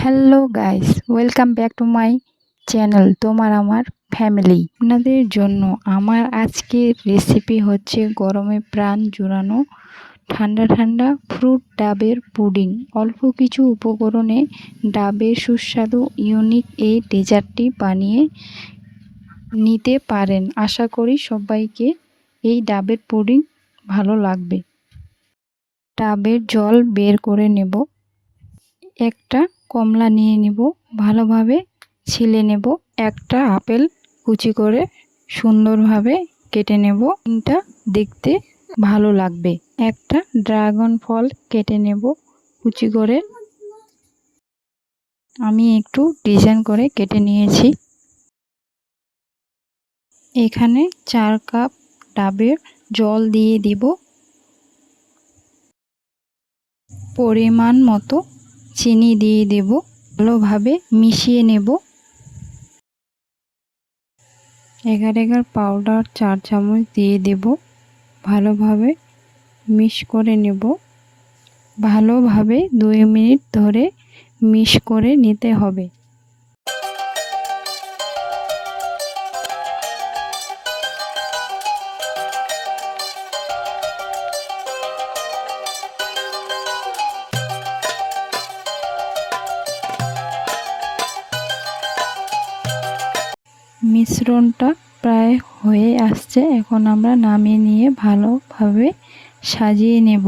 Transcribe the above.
Hello guys, welcome back to my channel তোমার আমার family. আপনাদের জন্য আমার আজকের রেসিপি হচ্ছে গরমে প্রাণ জুড়ানো ঠান্ডা ঠান্ডা ফ্রুট ডাবের পুডিং। অল্প কিছু উপকরণে ডাবের সুস্বাদু ইউনিক এই ডেজার্টটি বানিয়ে নিতে পারেন। আশা করি সবাইকে এই ডাবের পুডিং ভালো লাগবে। ডাবের জল বের করে নেব। একটা কমলা নিয়ে নেব, ভালোভাবে ছিলে নেব। একটা আপেল কুচি করে সুন্দরভাবে কেটে নেব, এটা দেখতে ভালো লাগবে। একটা ড্রাগন ফল কেটে নেব কুচি করে, আমি একটু ডিজাইন করে কেটে নিয়েছি। এখানে 4 কাপ ডাবের জল দিয়ে দিব, পরিমাণ মতো চিনি দিয়ে দেব, ভালোভাবে মিশিয়ে নেব। এগার পাউডার 4 চামচ দিয়ে দেব, ভালোভাবে মিক্স করে নেব। ভালোভাবে 2 মিনিট ধরে মিক্স করে নিতে হবে। মিশ্রণটা প্রায় হয়ে আসছে, এখন আমরা নামিয়ে নিয়ে ভালোভাবে সাজিয়ে নেব।